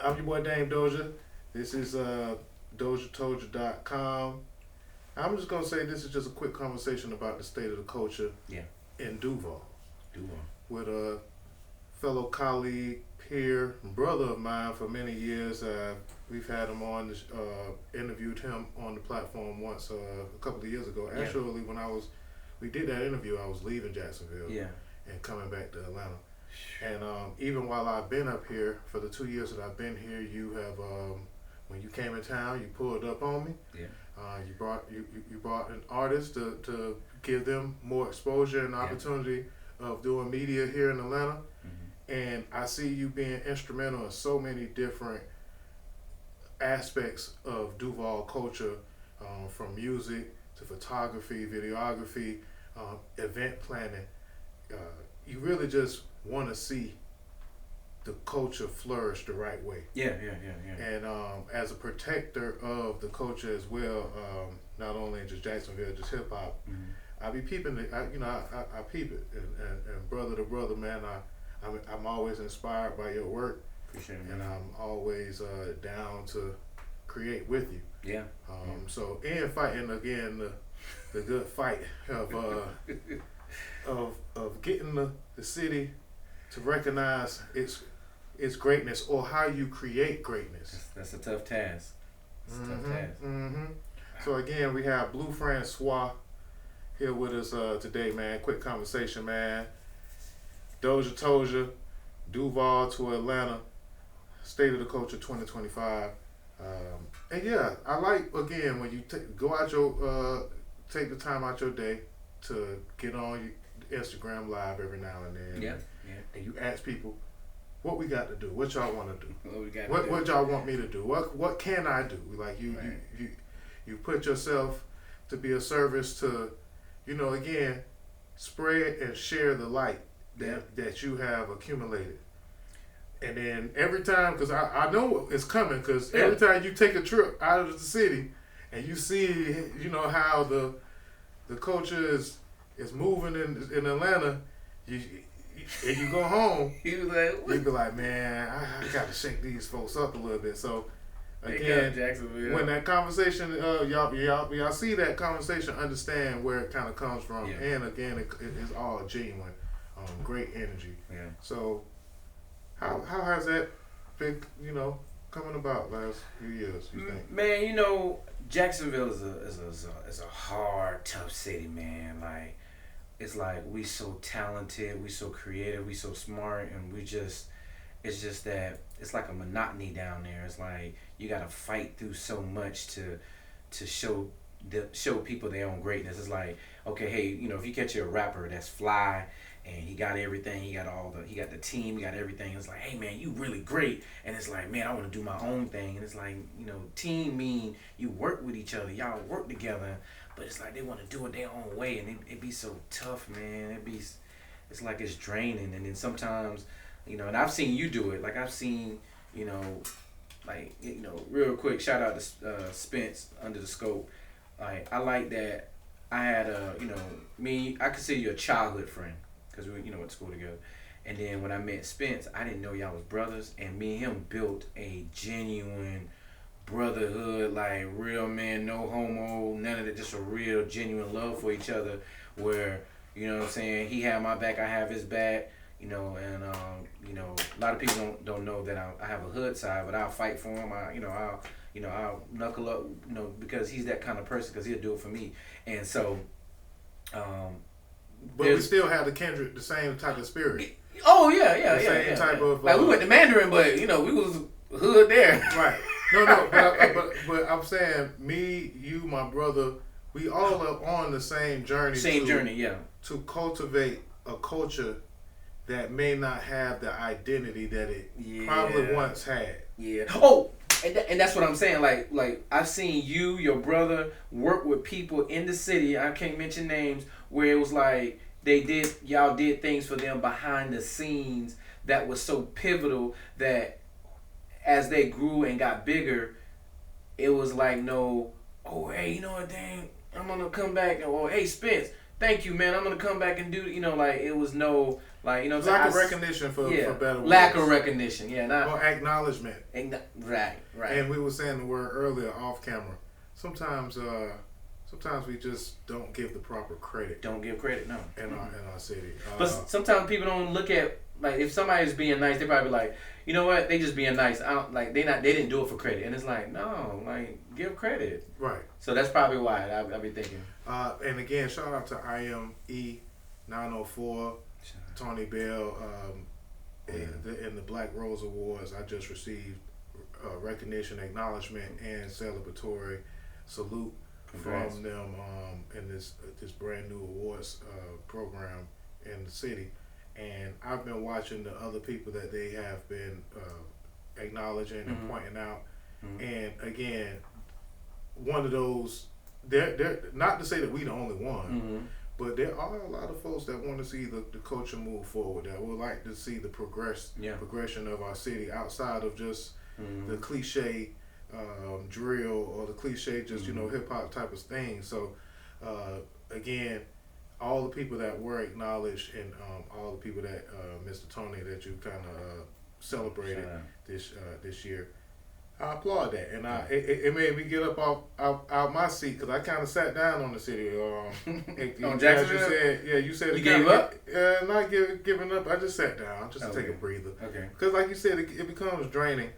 I'm your boy Dame Dozha. This is DOZHATOLDYA.COM. I'm just gonna say this is just a quick conversation about the state of the culture in Duval. With a fellow colleague, peer, brother of mine for many years. We've had him on, interviewed him on the platform once a couple of years ago. Actually, when we did that interview, I was leaving Jacksonville and coming back to Atlanta. And even while I've been up here, for the 2 years that I've been here, you have, when you came in town, you pulled up on me. You brought an artist to give them more exposure and opportunity of doing media here in Atlanta. And I see you being instrumental in so many different aspects of Duval culture, from music to photography, videography, event planning. You really just want to see the culture flourish the right way. And as a protector of the culture as well, not only just Jacksonville, just hip hop, I be peeping it. I peep it, and brother to brother, man, I'm always inspired by your work. Appreciate it, and I'm always down to create with you. So in fighting again the good fight of getting the city to recognize its greatness, or how you create greatness. That's a tough task. So again, we have Blue Franswa here with us today, man. Quick conversation, man. DOZHATOLDYA, Duval to Atlanta, State of the Culture 2025. And yeah, I like, again, when you go out take the time out your day to get on Instagram Live every now and then. And you ask people, what we got to do? What y'all want to do? What y'all want me to do? What can I do? Like you put yourself to be a service to, again, spread and share the light that you have accumulated. And then every time, because I know it's coming, because every time you take a trip out of the city and you see, how the culture is moving in Atlanta, and you go home, you be like, man, I got to shake these folks up a little bit. So again, when that conversation, y'all see that conversation, understand where it kind of comes from, and again, it's all genuine, great energy. So how has that been, coming about last few years, you think? Man, Jacksonville is a hard, tough city, man. Like, it's like we so talented, we so creative, we so smart, and it's just that it's like a monotony down there. It's like you gotta fight through so much to show people their own greatness. It's like, okay, hey, if you catch a rapper that's fly and he got everything, he got the team, he got everything. It's like, hey man, you really great. And it's like, man, I want to do my own thing. And it's like, team mean you work with each other, y'all work together. But it's like they want to do it their own way, and it be so tough, man. It's like it's draining. And then sometimes, and I've seen you do it. Like I've seen, real quick, shout out to Spence Under the Scope. Like I like that. I had I consider you a childhood friend, because we went to school together. And then when I met Spence, I didn't know y'all was brothers, and me and him built a genuine brotherhood, like real man, no homo, none of that, just a real genuine love for each other, where, what I'm saying, he had my back, I have his back, and a lot of people don't know that I have a hood side, but I'll fight for him. I'll knuckle up, because he's that kind of person, because he'll do it for me. And so but we still have the same type of spirit. Oh yeah. Type of like we went to Mandarin, but we was hood there. Right. No, but I'm saying, me, you, my brother, we all are on the same journey. To cultivate a culture that may not have the identity that it probably once had. Oh, and that's what I'm saying. Like I've seen you, your brother, work with people in the city. I can't mention names, where it was like y'all did things for them behind the scenes that was so pivotal that as they grew and got bigger, it was like, hey, you know what, dang, I'm gonna come back, or hey, Spence, thank you, man. I'm gonna come back and do. Like it was no, like lack of recognition for better words. Lack of recognition, yeah, or acknowledgement. Right. And we were saying the word earlier off camera. Sometimes we just don't give the proper credit. Don't give credit, no. In our city. But sometimes people don't look at, like, if somebody's being nice, they probably like, you know what, they just being nice. I don't like they didn't do it for credit, and it's like, no, like, give credit. Right. So that's probably why I be thinking. And again, shout out to IME 904, Tony Bell, in the Black Rose Awards. I just received recognition, acknowledgement, and celebratory salute. Congrats. From them in this brand new awards program in the city, and I've been watching the other people that they have been acknowledging and pointing out, and again, one of those. They're not to say that we the only one, but there are a lot of folks that want to see the culture move forward. That would like to see the progression of our city outside of just the cliche. Drill or the cliche just hip hop type of thing. So again, all the people that were acknowledged and all the people that Mr. Tony that you kind of celebrated this year, I applaud that, and it made me get up out my seat because I kind of sat down on the city. On Jacksonville, you said you gave up. Not giving up. I just sat down just to take a breather. Okay. Because like you said, it becomes draining.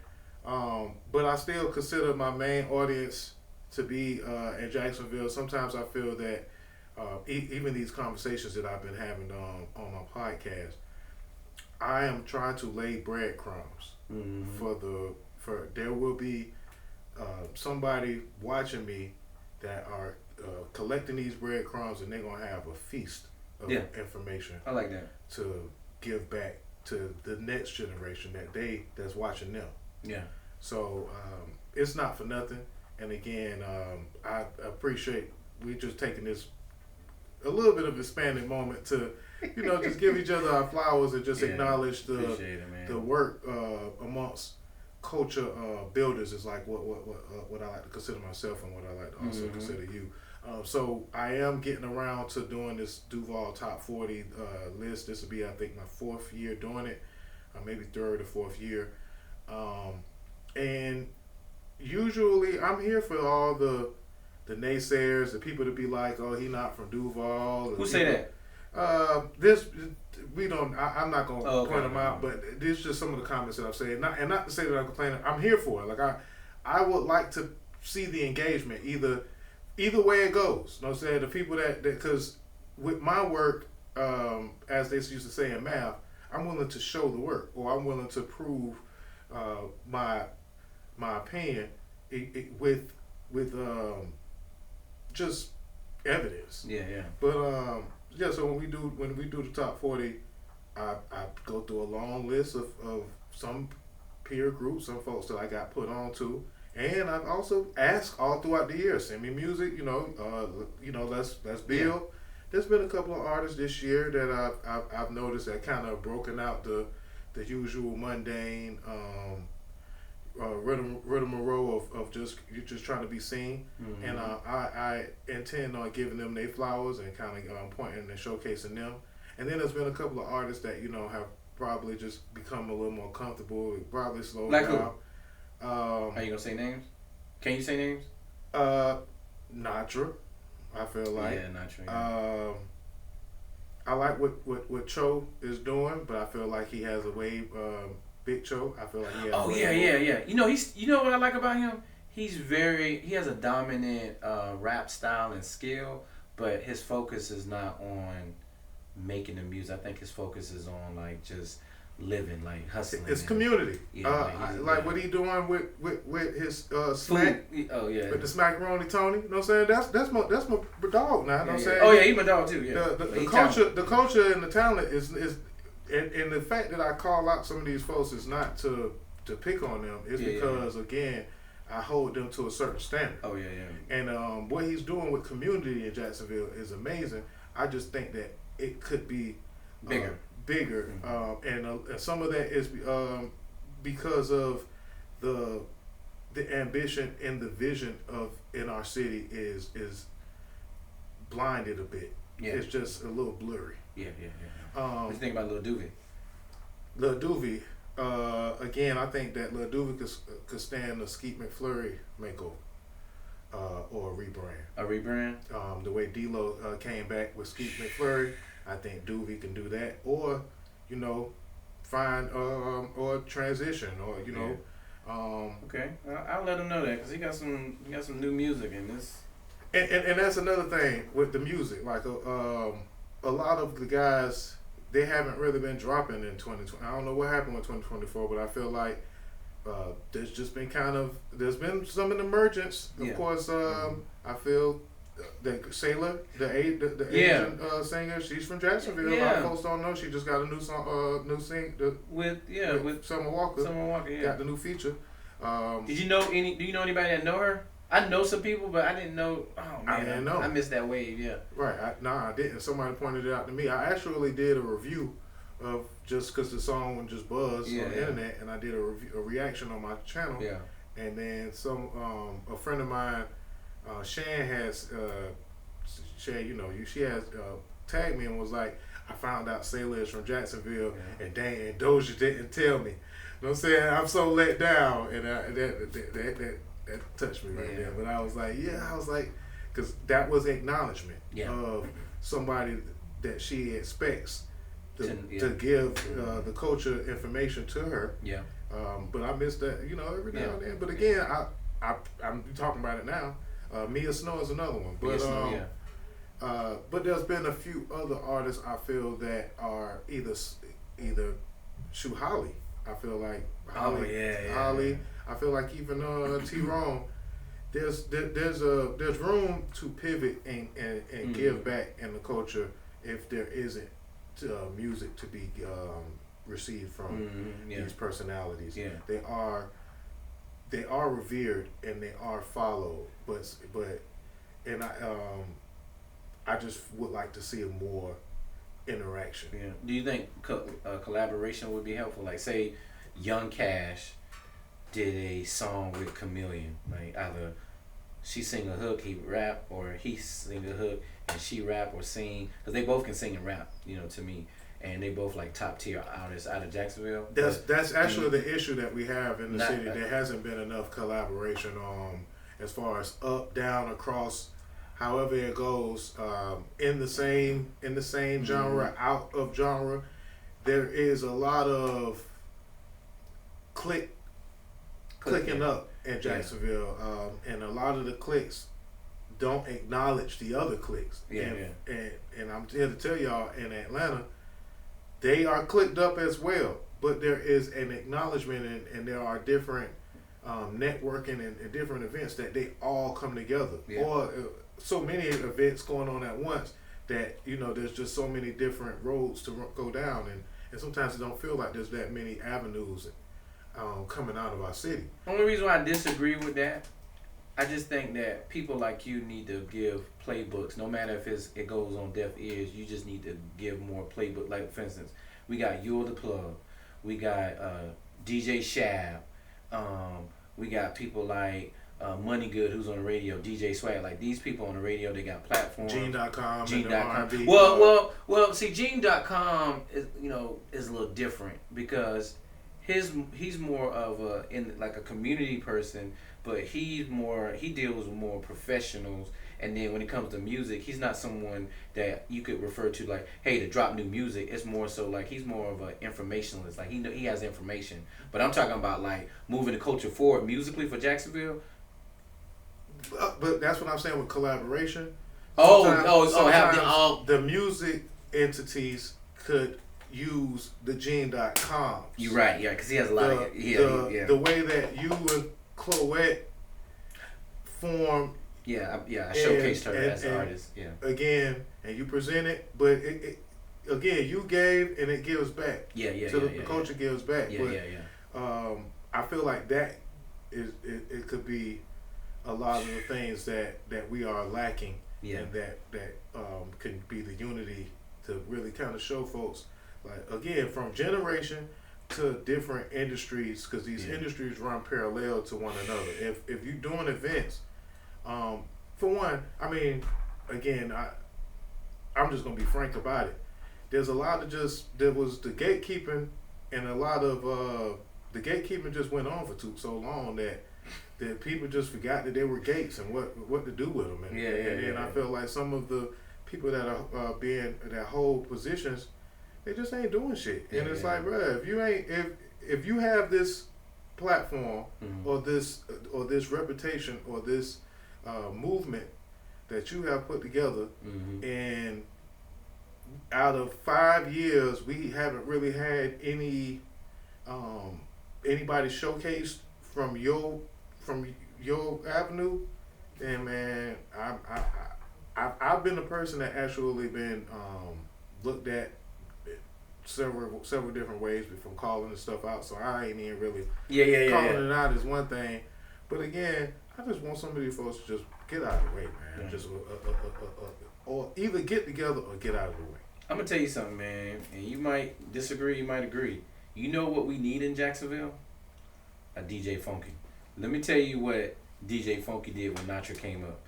But I still consider my main audience to be in Jacksonville. Sometimes I feel that even these conversations that I've been having on my podcast, I am trying to lay breadcrumbs for there will be somebody watching me that are collecting these breadcrumbs, and they're gonna have a feast of information. I like that to give back to the next generation that's watching them. Yeah. So it's not for nothing. And again, I appreciate we just taking this a little bit of expanded moment to, just give each other our flowers and just acknowledge the work amongst culture builders is like what I like to consider myself and what I like to also consider you. So I am getting around to doing this Duval Top 40 list. This will be, I think, my 4th year doing it, maybe 3rd or 4th year. And usually I'm here for all the naysayers, the people to be like, oh, he not from Duval. Who say that? I'm not gonna point them out, but this is just some of the comments that I've said. Not to say that I'm complaining. I'm here for it. Like I would like to see the engagement either way it goes. You know what I'm saying? The people that because with my work, as they used to say in math, I'm willing to show the work, or I'm willing to prove my opinion with just evidence. Yeah. But so when we do the top 40, I go through a long list of some peer groups, some folks that I got put on to, and I've also asked all throughout the year, send me music. Let's build. Yeah. There's been a couple of artists this year that I've noticed that kind of broken out the usual mundane rigmarole of just trying to be seen, and I intend on giving them their flowers and kind of pointing and showcasing them. And then there's been a couple of artists that have probably just become a little more comfortable, probably slowed down. Who? Are you gonna say names? Can you say names? Natra, I feel like. Yeah, Natra. Yeah. I like what Cho is doing, but I feel like he has a way. Big Cho, I feel like he has. Oh yeah. You know what I like about him? He has a dominant rap style and skill, but his focus is not on making the music. I think his focus is on like just living, like hustling. It's community. Like what he doing with his smack. Oh yeah. With the Smackaroni Tony. You know what I'm saying? That's my dog now. You know what I'm saying? Oh yeah, he's my dog too. Yeah. The culture and the talent is and the fact that I call out some of these folks is not to pick on them. It's because again, I hold them to a certain standard. Oh yeah. And what he's doing with community in Jacksonville is amazing. I just think that it could be bigger. And some of that is because of the ambition and the vision in our city is blinded a bit. it's just a little blurry. Yeah. What you think about Lil Duval? Lil Duval, again, I think that Lil Duval could stand the Skeet McFlurry makeover. Or a rebrand. A rebrand? The way D-Lo came back with Skeet McFlurry, I think Duval can do that. Or, find or transition, or okay, I'll let him know that because he got some new music in this. And that's another thing with the music. Like a lot of the guys, they haven't really been dropping in 2020. I don't know what happened with 2024, but I feel like there's been some emergence. Of course, I feel that Sailor, the Asian singer, she's from Jacksonville. A lot of folks don't know she just got a new song, with Summer Walker. Got the new feature. Do you know anybody that know her? I know some people, but I didn't know. Oh man, I didn't know. I missed that wave. Yeah. Right. I didn't. Somebody pointed it out to me. I actually did a review of, just because the song would just buzz on the internet, and I did a reaction on my channel. Yeah. And then a friend of mine, Shan has she has tagged me and was like, I found out Sailor is from Jacksonville, and Dozha didn't tell me. You know what I'm saying? I'm so let down, and that touched me right there. But I was like, because that was acknowledgement of somebody that she expects to give the culture information to her. Yeah. But I miss that, every now and then. But again, I'm talking about it now. Mia Snow is another one. But but there's been a few other artists I feel that are either Holly. I feel like Holly. I feel like even T-Ron. There's room to pivot and give back in the culture if there isn't music to be received from these personalities. Yeah. They are revered and they are followed, but I just would like to see more interaction. Yeah. Do you think collaboration would be helpful? Like, say, Young Cash did a song with Chameleon, like either she sing a hook, he rap, or he sing a hook and she rap or sing, because they both can sing and rap, to me, and they both like top tier artists out of Jacksonville. That's actually the issue that we have in the city. There hasn't been enough collaboration as far as up, down, across, however it goes, in the same genre, out of genre. There is a lot of clicking up in Jacksonville, and a lot of the cliques don't acknowledge the other cliques. And I'm here to tell y'all, in Atlanta, they are clicked up as well, but there is an acknowledgement, and there are different networking and different events that they all come together, or so many events going on at once that there's just so many different roads to go down, and sometimes it don't feel like there's that many avenues coming out of our city. Only reason why I disagree with that, I just think that people like you need to give playbooks. No matter if it goes on deaf ears, you just need to give more playbook. Like, for instance, we got You're the Plug, we got DJ Shab, we got people like Money Good, who's on the radio, DJ Swag. Like, these people on the radio, they got platforms. Gene.com. Gene.com. Well, see, Gene.com is a little different because he's more of a community person, but he deals with more professionals. And then when it comes to music, he's not someone that you could refer to like, hey, to drop new music. It's more so like he's more of an informationalist. Like, he has information. But I'm talking about like moving the culture forward musically for Jacksonville. But that's what I'm saying with collaboration. The music entities could use the Gene.com. You're right, because he has a lot of the way that you and Chloette form. I showcased her as an artist. Yeah. Again, and you present it, but again, you gave and it gives back. The culture gives back. I feel like that it could be a lot of the things that we are lacking, and that can be the unity to really kind of show folks, like, again, from generation to different industries, because these industries run parallel to one another. If you're doing events, for one, I mean, again, I'm just gonna be frank about it. There's a lot of there was the gatekeeping, and a lot of the gatekeeping just went on for so long that people just forgot that they were gates and what to do with them. And I feel like some of the people that are being that hold positions, they just ain't doing shit. And it's like, bruh, if you have this platform or this reputation or this movement that you have put together, and out of 5 years we haven't really had anybody showcased from your avenue, then man, I've been a person that actually been looked at several different ways from calling the stuff out. So I ain't even really calling it out is one thing, but again, I just want some of these folks to just get out of the way, man. Yeah. Just or either get together or get out of the way. I'm gonna tell you something, man, and you might disagree, you might agree. You know what we need in Jacksonville? A DJ Funky. Let me tell you what DJ Funky did when Natra came up.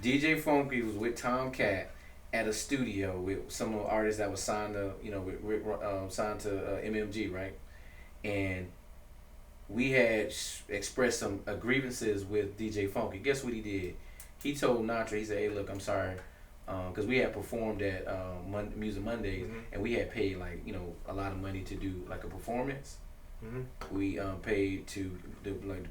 DJ Funky was with Tom Cat at a studio with some of the artists that was signed to, signed to MMG, right? And we had expressed some grievances with DJ Funky. Guess what he did? He told Natra, he said, "Hey, look, I'm sorry." Because we had performed at Music Mondays, and we had paid a lot of money to do like a performance. We paid to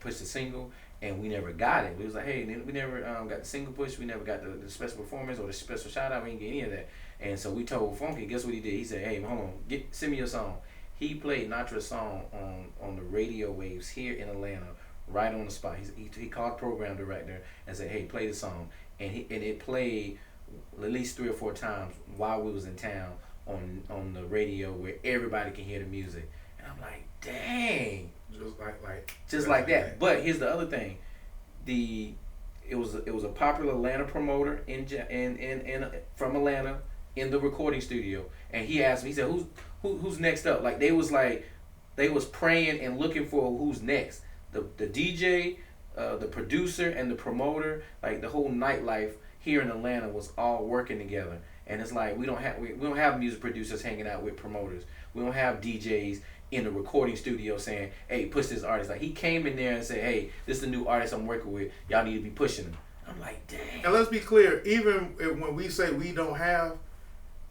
push the single, and we never got it. We was like, hey, we never got the single push. We never got the special performance or the special shout out. We didn't get any of that. And so we told Funky, guess what he did? He said, hey, hold on, send me your song. He played Natra's song on the radio waves here in Atlanta, right on the spot. He called the program director and said, hey, play the song, and it played at least 3 or 4 times while we was in town on the radio where everybody can hear the music. And I'm like, dang, just like that. But here's the other thing: it was a popular Atlanta promoter in from Atlanta in the recording studio, and he asked me, he said, who's next up? Like they was praying and looking for who's next. The DJ, the producer, and the promoter, like the whole nightlife here in Atlanta was all working together. And it's like we don't have music producers hanging out with promoters. We don't have DJs in the recording studio saying, hey, push this artist. Like he came in there and said, hey, this is the new artist I'm working with. Y'all need to be pushing him. I'm like, dang. And let's be clear, even when we say we don't have,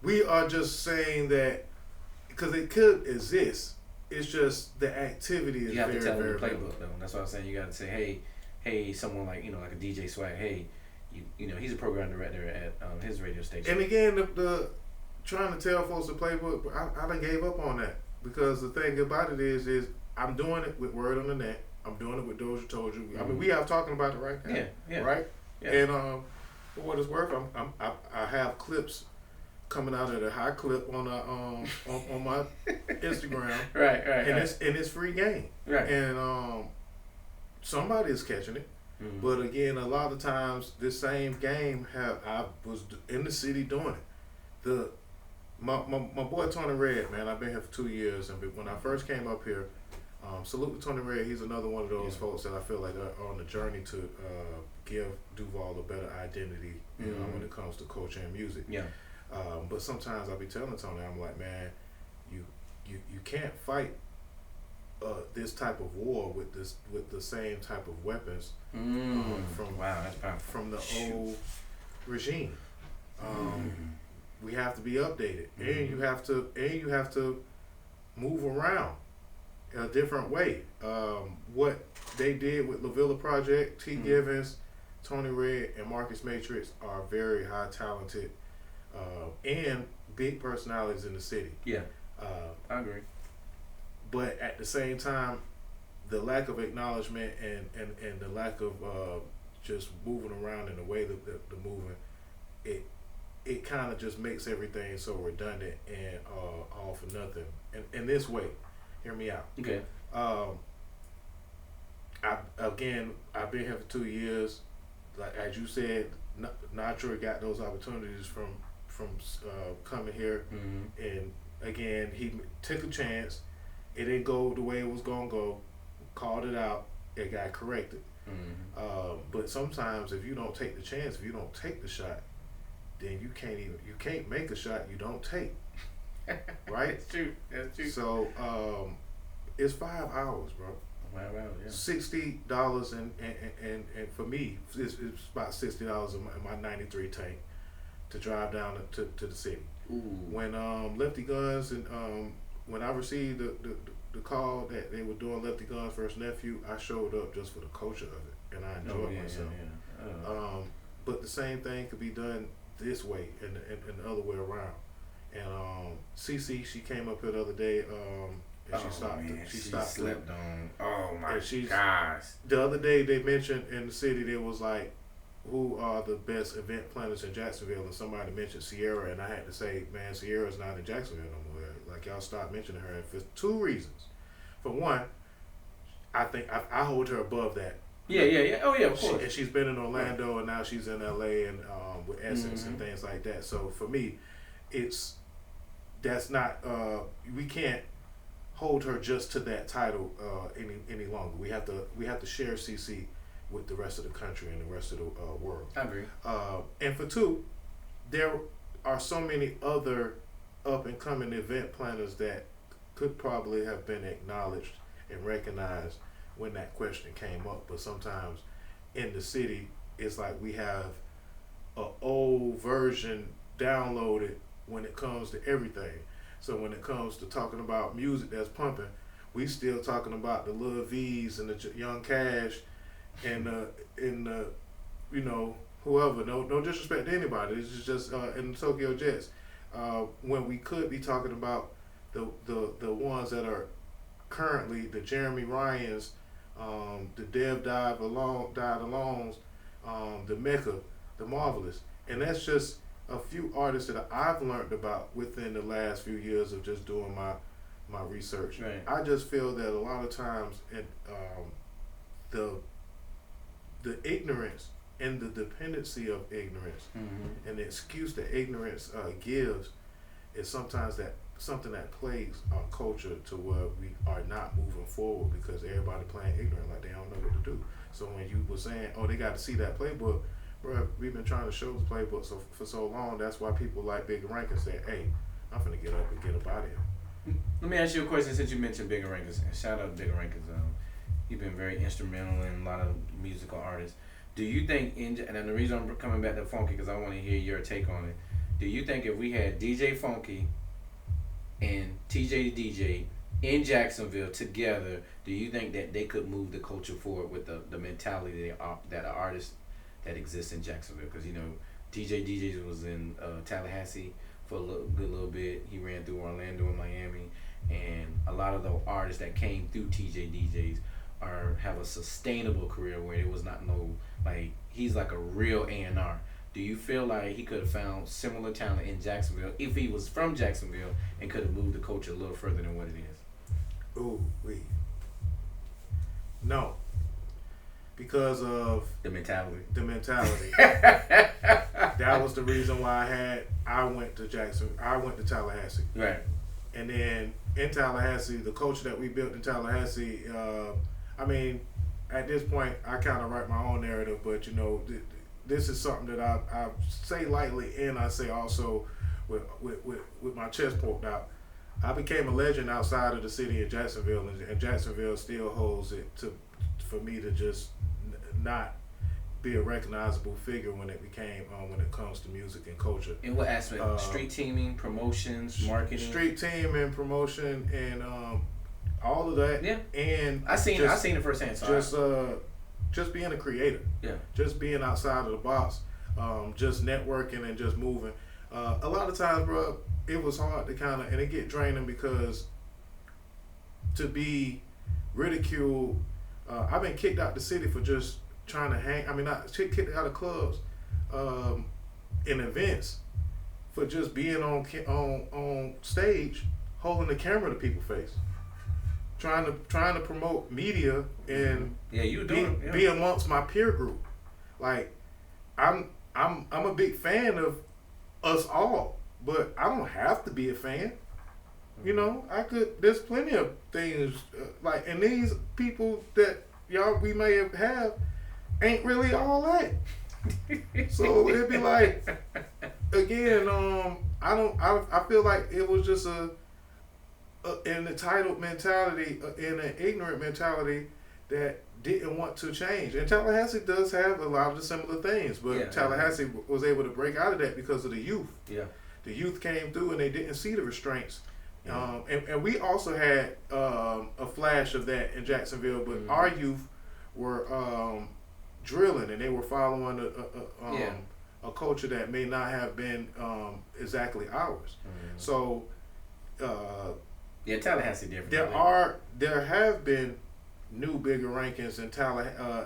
we are just saying that because it could exist. It's just the activity is very, very. You have to tell them the playbook though. That's what I'm saying. You got to say, hey, someone like like a DJ Swag, hey, he's a program director at his radio station. And again, the trying to tell folks the playbook, I done gave up on that, because the thing about it is I'm doing it with Word on the Net. I'm doing it with Dozha Told You. I mean, we have talking about it right now. Yeah. Right. Yeah. And for what it's worth, I have clips coming out at a high clip on my Instagram. Right. And it's free game. Right. And somebody is catching it. But again, a lot of times this same game I was in the city doing it. My boy Tony Red, man, I've been here for 2 years, and when I first came up here, salute to Tony Red. He's another one of those folks that I feel like are on the journey to give Duval a better identity, when it comes to culture and music. Yeah. But sometimes I be telling Tony, I'm like, man, you can't fight this type of war with the same type of weapons from the old regime. We have to be updated, and you have to move around in a different way. What they did with La Villa Project, T. Givens, Tony Red, and Marcus Matrix are very high talented and big personalities in the city. Yeah, I agree. But at the same time, the lack of acknowledgement and the lack of just moving around in the way that the moving, it kind of just makes everything so redundant and all for nothing. In this way, hear me out. Okay. I've been here for 2 years. Like as you said, Natra got those opportunities from coming here, and again he took a chance. It didn't go the way it was gonna go. Called it out. It got corrected. But sometimes if you don't take the chance, if you don't take the shot, then you can't make a shot you don't take. Right? That's true. That's true. So it's 5 hours, bro. Wow, yeah. $60 and for me it's about $60 in my 93 tank to drive down to the city. Ooh. When Lefty Guns and when I received the call that they were doing Lefty Guns First Nephew, I showed up just for the culture of it, and I enjoyed myself. Yeah. But the same thing could be done this way and the other way around. And CC, she came up here the other day. And she stopped. Man, she stopped. Slept on. Oh my gosh! The other day they mentioned in the city there was like, who are the best event planners in Jacksonville, and somebody mentioned Sierra, and I had to say, man, Sierra's not in Jacksonville no more. Like, y'all stop mentioning her for 2 reasons. For one, I think I hold her above that. Yeah. Oh yeah, of course. And she's been in Orlando, and now she's in LA, and with Essence and things like that. So for me, that's not we can't hold her just to that title any longer. We have to share CC with the rest of the country and the rest of the world. I agree. And for 2, there are so many other up and coming event planners that could probably have been acknowledged and recognized when that question came up. But sometimes in the city, it's like we have an old version downloaded when it comes to everything. So when it comes to talking about music that's pumping, we still talking about the Lil V's and the Young Cash and whoever. No disrespect to anybody. It's just in the Tokyo Jets. When we could be talking about the ones that are currently the Jeremy Ryans, the Dev Died Alones, the Mecca, the Marvelous, and that's just a few artists that I've learned about within the last few years of just doing my research. Right. I just feel that a lot of times the ignorance and the dependency of ignorance and the excuse that ignorance gives is sometimes something that plagues our culture to where we are not moving forward because everybody playing ignorant like they don't know what to do. So when you were saying, oh, they got to see that playbook, bro, we've been trying to show the playbook for so long. That's why people like Big Rankin say, hey, I'm finna get up and get up out of here. Let me ask you a question since you mentioned Big Rankins. And shout out to Big Rankins. You've been very instrumental in a lot of musical artists. Do you think, and the reason I'm coming back to Funky because I want to hear your take on it. Do you think if we had DJ Funky and TJ DJ in Jacksonville together, do you think that they could move the culture forward with the mentality that an artist that exists in Jacksonville? Because TJ DJs was in Tallahassee for a good little bit. He ran through Orlando and Miami, and a lot of the artists that came through TJ DJs have a sustainable career where it was not he's like a real A&R. Do you feel like he could have found similar talent in Jacksonville if he was from Jacksonville and could have moved the culture a little further than what it is? Ooh, no. Because of the mentality. That was the reason why I went to Tallahassee. Right. And then in Tallahassee, the culture that we built in Tallahassee, at this point, I kind of write my own narrative, but this is something that I say lightly and I say also with my chest poked out. I became a legend outside of the city of Jacksonville, and Jacksonville still holds it for me to just not be a recognizable figure when it comes to music and culture. In what aspect? Street teaming, promotions, marketing? Street team and promotion and all of that. Yeah. And I seen it firsthand. Just being a creator. Yeah. Just being outside of the box. Just networking and just moving. A lot of times, bro, it was hard to and it get draining because to be ridiculed. I've been kicked out the city for just trying to hang. Not kicked out of clubs, in events, for just being on stage, holding the camera to people's face, trying to promote media and be amongst my peer group. Like, I'm a big fan of us all, but I don't have to be a fan. There's plenty of things and these people that we may have ain't really all that. So it'd be like, again, I feel like it was just an entitled mentality, and an ignorant mentality that didn't want to change. And Tallahassee does have a lot of the similar things, but Tallahassee was able to break out of that because of the youth. Yeah. The youth came through and they didn't see the restraints. And we also had a flash of that in Jacksonville, but our youth were drilling, and they were following a culture that may not have been exactly ours. So Tallahassee different. There have been new bigger rankings and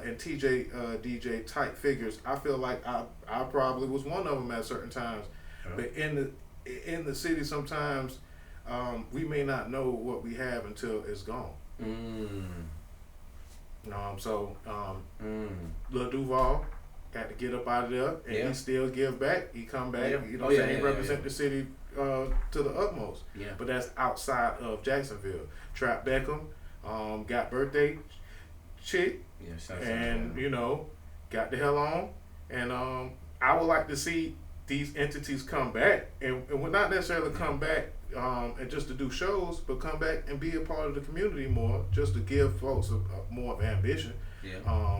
and TJ DJ type figures. I feel like I probably was one of them at certain times, but in the city sometimes we may not know what we have until it's gone. Lil Duval got to get up out of there, and he still give back. He come back. You know, he represent the city to the utmost. Yeah. But that's outside of Jacksonville. Trap Beckham got birthday chick, and you know, got the hell on. And I would like to see these entities come back, and would not necessarily come back and just to do shows, but come back and be a part of the community more, just to give folks more of ambition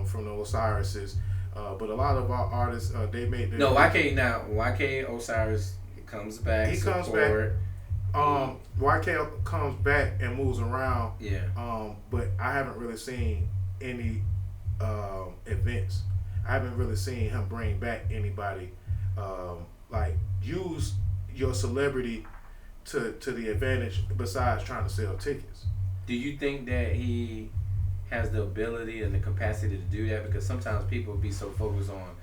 from the Osiris's. But a lot of our artists, they made their YK Osiris comes back. He comes back. YK comes back and moves around. But I haven't really seen any events. I haven't really seen him bring back anybody. Like use your celebrity to the advantage besides trying to sell tickets. Do you think that he has the ability and the capacity to do that? Because sometimes people be so focused on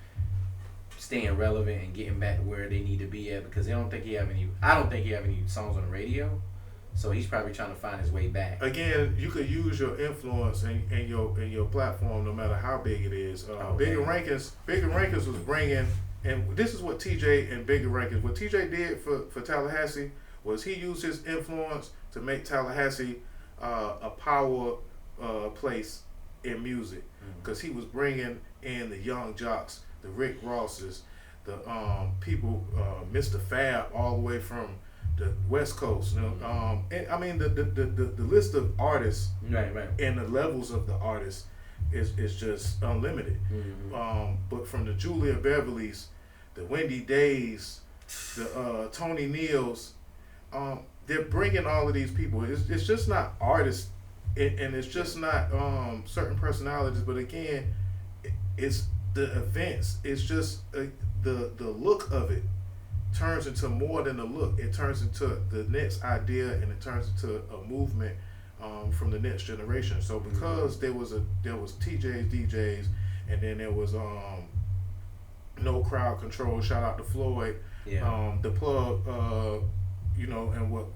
staying relevant and getting back to where they need to be at, because I don't think he have any songs on the radio, so he's probably trying to find his way back. Again, you could use your influence and your platform, no matter how big it is. Bigger Rankings was bringing, and this is what TJ and Bigger Rankings, what TJ did for Tallahassee was he used his influence to make Tallahassee a power place in music, because he was bringing in the young jocks, the Rick Rosses, the people, Mr. Fab, all the way from the West Coast. You know, and, I mean the list of artists, and the levels of the artists is just unlimited. But from the Julia Beverleys, the Wendy Days, the Tony Neals, they're bringing all of these people. It's just not artists, and it's just not certain personalities. But again, it's the events. It's just the look of it turns into more than a look. It turns into the next idea, and it turns into a movement from the next generation. So because there was TJs, DJs, and then there was no crowd control. Shout out to Floyd. The plug. You know, and what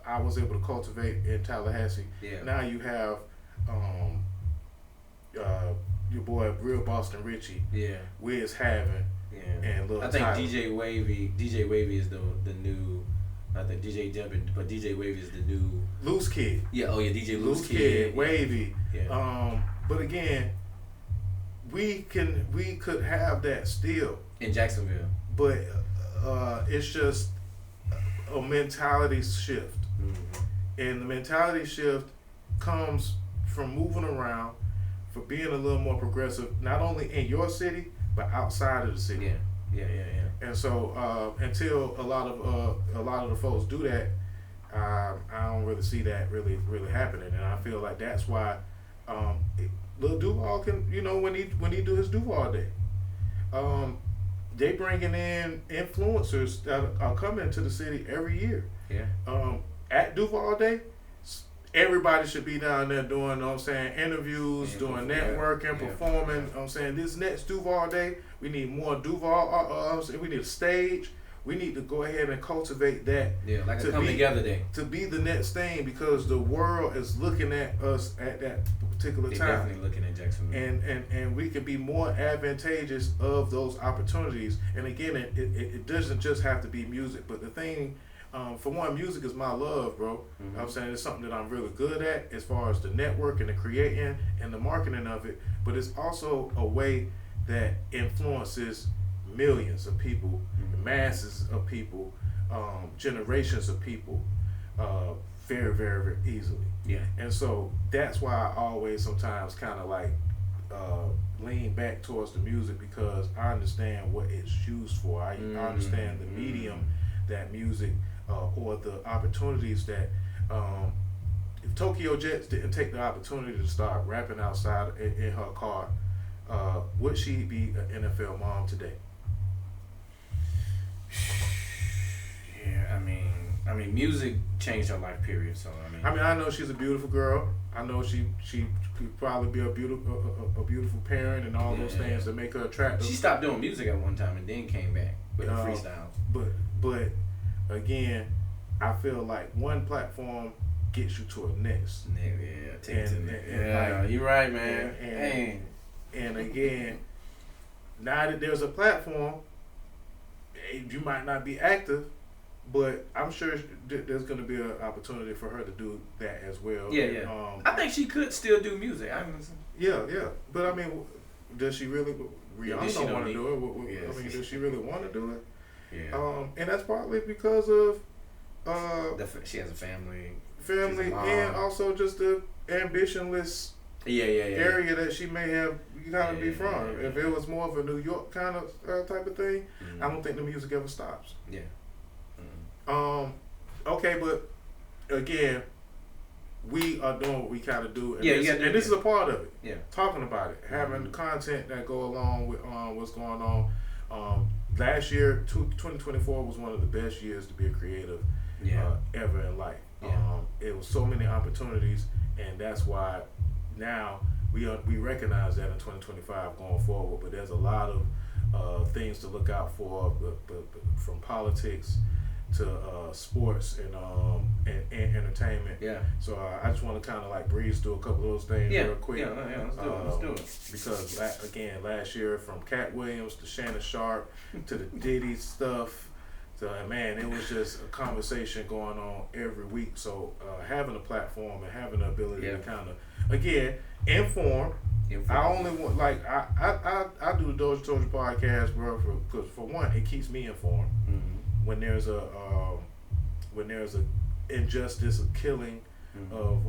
I was able to cultivate in Tallahassee. Now you have your boy Real Boston Richie, Wiz Having, and Lil I think Tyler. DJ Wavy is the new. I think DJ Jumpin', but DJ Wavy is the new Loose Kid. DJ Loose Kid, Wavy. But again, we could have that still in Jacksonville, but it's just a mentality shift, and the mentality shift comes from moving around, for being a little more progressive, not only in your city but outside of the city. And so until a lot of the folks do that, I don't really see that really happening, and I feel like that's why Lil Duval can, you know, when he do his Duval Day, they bringing in influencers that are coming to the city every year. At Duval Day, everybody should be down there doing, you know what I'm saying, interviews, doing networking, performing. You know what I'm saying, this next Duval Day, we need more Duval. We need a stage. We need to go ahead and cultivate that. Like a come together day. To be the next thing, because the world is looking at us at that particular time. They're definitely looking at Jacksonville. And we can be more advantageous of those opportunities. And again, it doesn't just have to be music, but the thing, for one, music is my love, bro. You know what I'm saying, it's something that I'm really good at as far as the network and the creating and the marketing of it. But it's also a way that influences millions of people, masses of people, generations of people, very, very, very easily. Yeah. And so that's why I always sometimes kind of like lean back towards the music, because I understand what it's used for. I understand the medium that music or the opportunities that if Tokyo Jets didn't take the opportunity to start rapping outside in her car, would she be an NFL mom today? Yeah, I mean, music changed her life. Period. So I know she's a beautiful girl. I know she could probably be a beautiful parent and all those things that make her attractive. She stopped doing music at one time and then came back with the freestyle. But again, I feel like one platform gets you to a next. Yeah, you're right, man. And again, now that there's a platform, you might not be active, but I'm sure there's going to be an opportunity for her to do that as well. Yeah. I think she could still do music. Yeah. But I mean, does she really? Rihanna don't want to do it. Does she really want to do it? Yeah. And that's partly because of she has a family, and also just the ambitionless area that she may have kind of be from. If it was more of a New York kind of type of thing, I don't think the music ever stops. Yeah. Okay, but again, we are doing what we kind of do, and this is a part of it. Yeah. Talking about it, having content that go along with what's going on. Last year, 2024 was one of the best years to be a creative ever in life. Yeah. It was so many opportunities, and that's why now we recognize that in 2025 going forward. But there's a lot of things to look out for, from politics to sports and entertainment. Yeah. So I just want to kind of like breeze through a couple of those things real quick. Yeah, let's do it. Because last year, from Cat Williams to Shannon Sharp to the Diddy stuff, man, it was just a conversation going on every week. So having a platform and having the ability to kind of, again, inform. I only want, like, I do the DOZHATOLDYA podcast, bro, because for one, it keeps me informed. When there's a injustice, a killing of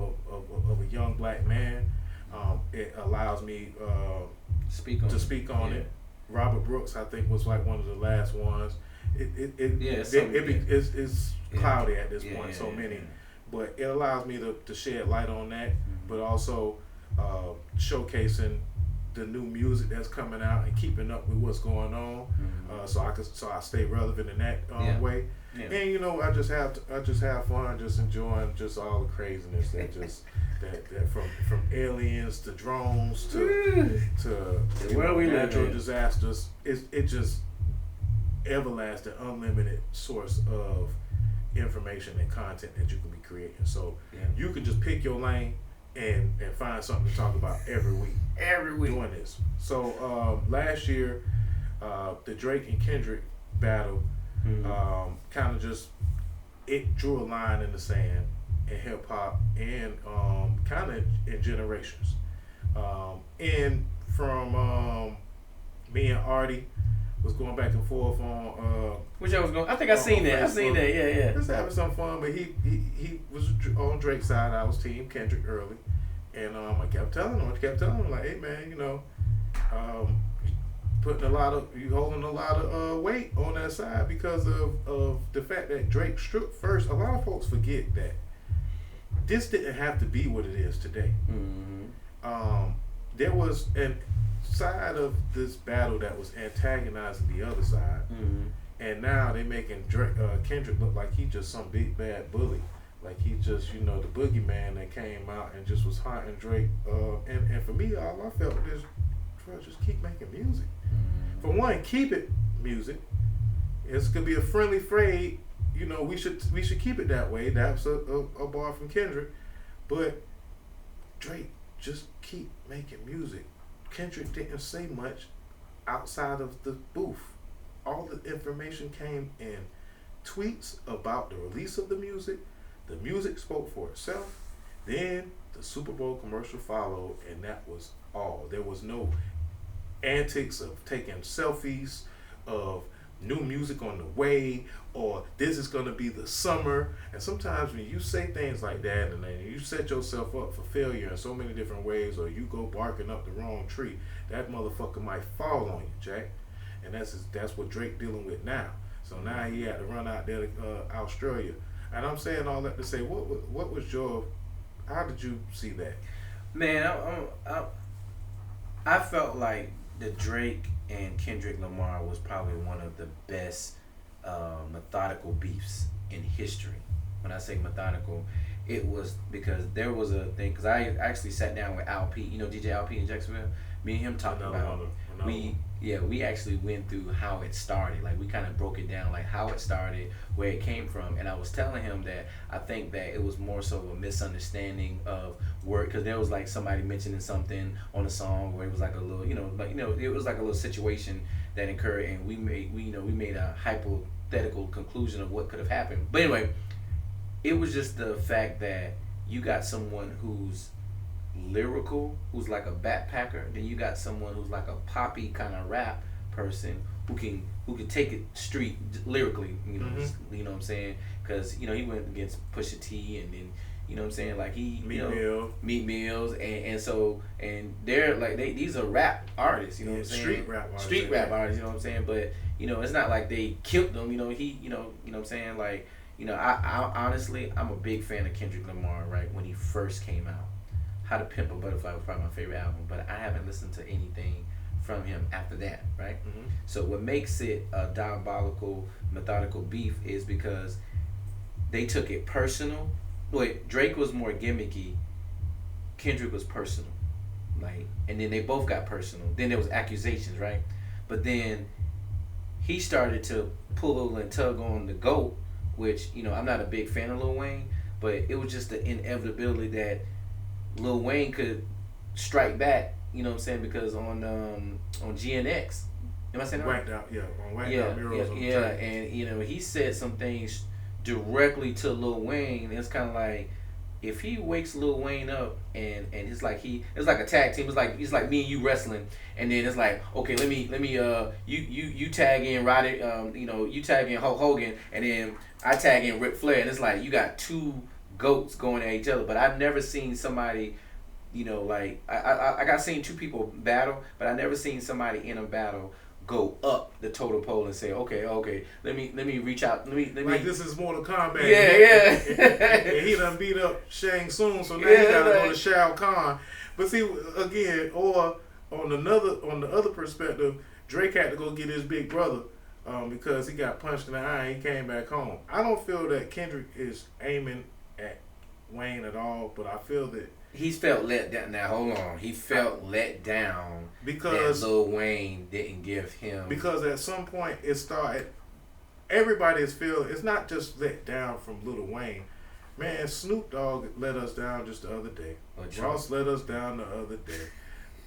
a young black man, it allows me to speak on it. Robert Brooks, I think, was like one of the last ones. It's cloudy at this point, many, but it allows me to shed light on that, but also showcasing the new music that's coming out and keeping up with what's going on, so I stay relevant in that way. Yeah. And I just have fun, just enjoying just all the craziness that just that from aliens to drones to natural disasters. It just everlasting, unlimited source of information and content that you can be creating. So you can just pick your lane and find something to talk about every week doing this. So last year, the Drake and Kendrick battle kind of just, it drew a line in the sand in hip hop and kind of in generations. And from me and Artie was going back and forth on which I was going. I think I seen that. Yeah. Just having some fun, but he was on Drake's side. I was team Kendrick early, and I kept telling him like, hey man, you holding a lot of weight on that side because of the fact that Drake struck first. A lot of folks forget that this didn't have to be what it is today. There was an side of this battle that was antagonizing the other side, and now they making Kendrick look like he just some big bad bully, like he just the boogeyman that came out and just was haunting Drake. And for me, all I felt was just keep making music. For one, keep it music. It's gonna be a friendly fray. We should keep it that way. That's a bar from Kendrick, but Drake, just keep making music. Kendrick didn't say much outside of the booth. All the information came in tweets about the release of the music. The music spoke for itself. Then the Super Bowl commercial followed, and that was all. There was no antics of taking selfies, of new music on the way, or this is gonna be the summer. And sometimes when you say things like that, and then you set yourself up for failure in so many different ways, or you go barking up the wrong tree, that motherfucker might fall on you, Jack. And that's what Drake dealing with now. So now he had to run out there to Australia. And I'm saying all that to say, what was your, how did you see that? Man, I felt like the Drake and Kendrick Lamar was probably one of the best methodical beefs in history. When I say methodical, it was because there was a thing, because I actually sat down with Al P, you know DJ Al P in Jacksonville. Me and him talking about we actually went through how it started. Like we kind of broke it down, like how it started, where it came from, and I was telling him that I think that it was more so a misunderstanding of word, because there was like somebody mentioning something on a song where it was like a little, it was like a little situation that occurred, and we made a hypothetical conclusion of what could have happened. But anyway, it was just the fact that you got someone who's lyrical, who's like a backpacker, then you got someone who's like a poppy kind of rap person who can take it street lyrically, Mm-hmm. You know what I'm saying? Because he went against Pusha T, and then you know what I'm saying, like he Meat Mills, and they're like these are rap artists, you know what I'm saying? Street rap artists, you know what I'm saying? But it's not like they killed them, you know what I'm saying? Like I honestly, I'm a big fan of Kendrick Lamar. Right when he first came out, How to Pimp a Butterfly was probably my favorite album, but I haven't listened to anything from him after that, right? Mm-hmm. So what makes it a diabolical, methodical beef is because they took it personal. Wait, Drake was more gimmicky, Kendrick was personal, like, and then they both got personal. Then there was accusations, right? But then he started to pull and tug on the GOAT, which I'm not a big fan of Lil Wayne, but it was just the inevitability that Lil Wayne could strike back, you know what I'm saying? Because on GNX, am I saying that right? On Whacked Out Murals on the track. And he said some things directly to Lil Wayne. It's kind of like if he wakes Lil Wayne up and it's like a tag team. It's like me and you wrestling, and then it's like, okay, let me you tag in Roddy, you tag in Hulk Hogan, and then I tag in Ric Flair, and it's like you got two goats going at each other. But I've never seen somebody, like I got seen two people battle, but I never seen somebody in a battle go up the totem pole and say, okay, let me reach out, let me like this is Mortal Kombat. And he done beat up Shang Tsung, so now he gotta go to Shao Kahn. But see, again, or on the other perspective, Drake had to go get his big brother because he got punched in the eye and he came back home. I don't feel that Kendrick is aiming at Wayne at all, but I feel that he's felt let down. Now hold on, he felt let down because that Lil Wayne didn't give him. Because at some point it started. Everybody is feeling it's not just let down from Lil Wayne. Man, Snoop Dogg let us down just the other day. Ross let us down the other day.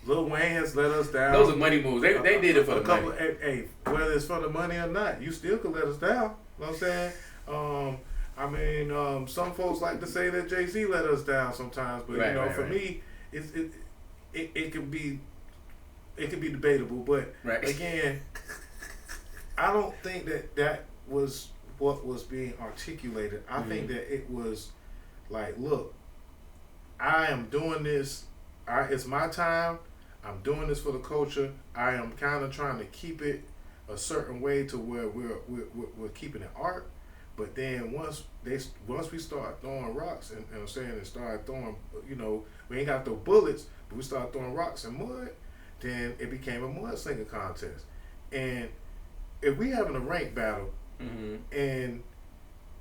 Lil Wayne has let us down. Those are money moves. They did it for the money. Hey, whether it's for the money or not, you still could let us down. You know what I'm saying? Some folks like to say that Jay-Z let us down sometimes, but for me, it can be debatable. But again, I don't think that was what was being articulated. I think that it was like, look, I am doing this. It's my time. I'm doing this for the culture. I am kind of trying to keep it a certain way to where we're keeping it art. But then once we start throwing rocks and start throwing, we ain't got no bullets, but we start throwing rocks and mud, then it became a mud slinging contest. And if we having a rank battle, and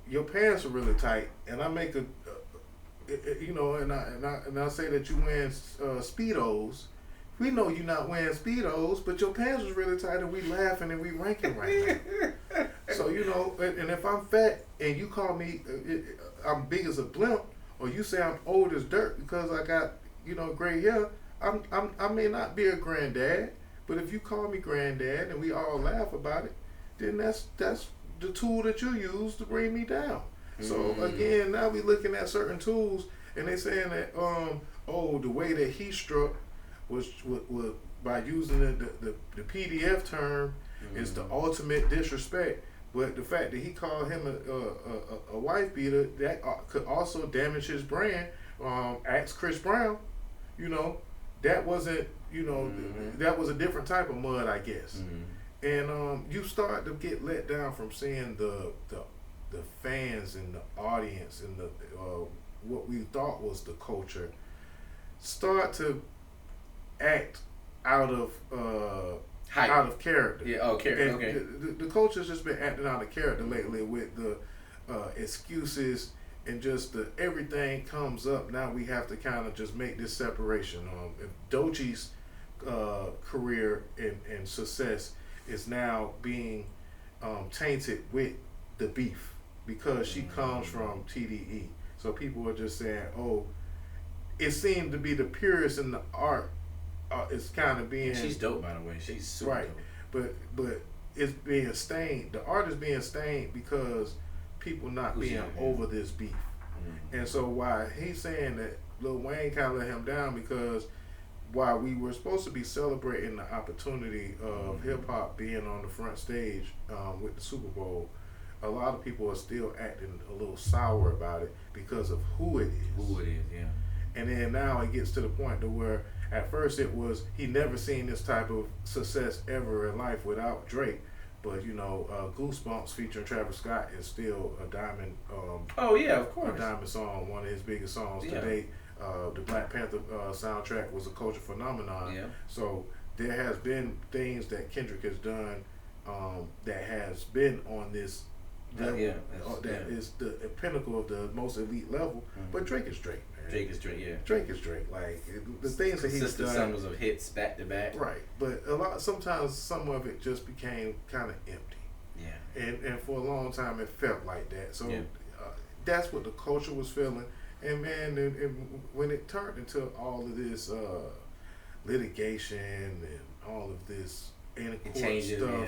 your pants are really tight, and I make and I say that you wearing Speedos, we know you're not wearing Speedos, but your pants was really tight, and we laughing and we ranking right now. So and if I'm fat and you call me, I'm big as a blimp, or you say I'm old as dirt because I got gray hair, I may not be a granddad, but if you call me granddad and we all laugh about it, then that's the tool that you use to bring me down. So again, now we looking at certain tools, and they saying that the way that he struck was by using the PDF term, It's the ultimate disrespect. But the fact that he called him a wife beater, that could also damage his brand. Ask Chris Brown, you know, that wasn't, you know, that was a different type of mud, I guess. And you start to get let down from seeing the fans and the audience and the what we thought was the culture start to act out of out of character. Yeah. Oh, character. Okay. The culture's just been acting out of character lately with the excuses and just the everything comes up. Now we have to kind of just make this separation. If Doji's career and success is now being tainted with the beef because she comes from TDE. So people are just saying, oh, it seemed to be the purest in the art. It's kind of being. She's dope, by the way. She's super right, dope. But it's being stained. The art is being stained because people not being over this beef. And so why he's saying that Lil Wayne kind of let him down because while we were supposed to be celebrating the opportunity of hip hop being on the front stage with the Super Bowl, a lot of people are still acting a little sour about it because of who it is. Who it is, yeah. And then now it gets to the point to where at first it was he never seen this type of success ever in life without Drake. But you know, Goosebumps featuring Travis Scott is still a diamond. Oh yeah, of course. A diamond song, one of his biggest songs to date. The Black Panther soundtrack was a culture phenomenon. Yeah. So there has been things that Kendrick has done that has been on this level. That is the pinnacle of the most elite level. But Drake is Drake, man. Drake is Drake, yeah. Drake is Drake. Like the things that he's done. Consistent summaries of hits back to back. Right, but sometimes some of it just became kind of empty. Yeah. And for a long time it felt like that. So that's what the culture was feeling. And man, when it turned into all of this litigation and all of this in-court stuff,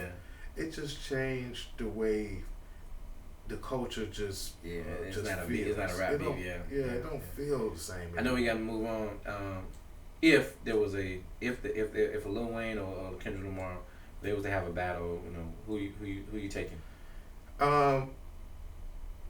it just changed the way the culture just it's just not feels. It's not a rap beat, it don't feel the same anymore. I know we got to move on. If there was a if a Lil Wayne or Kendrick Lamar, they was to have a battle, you know, who you taking?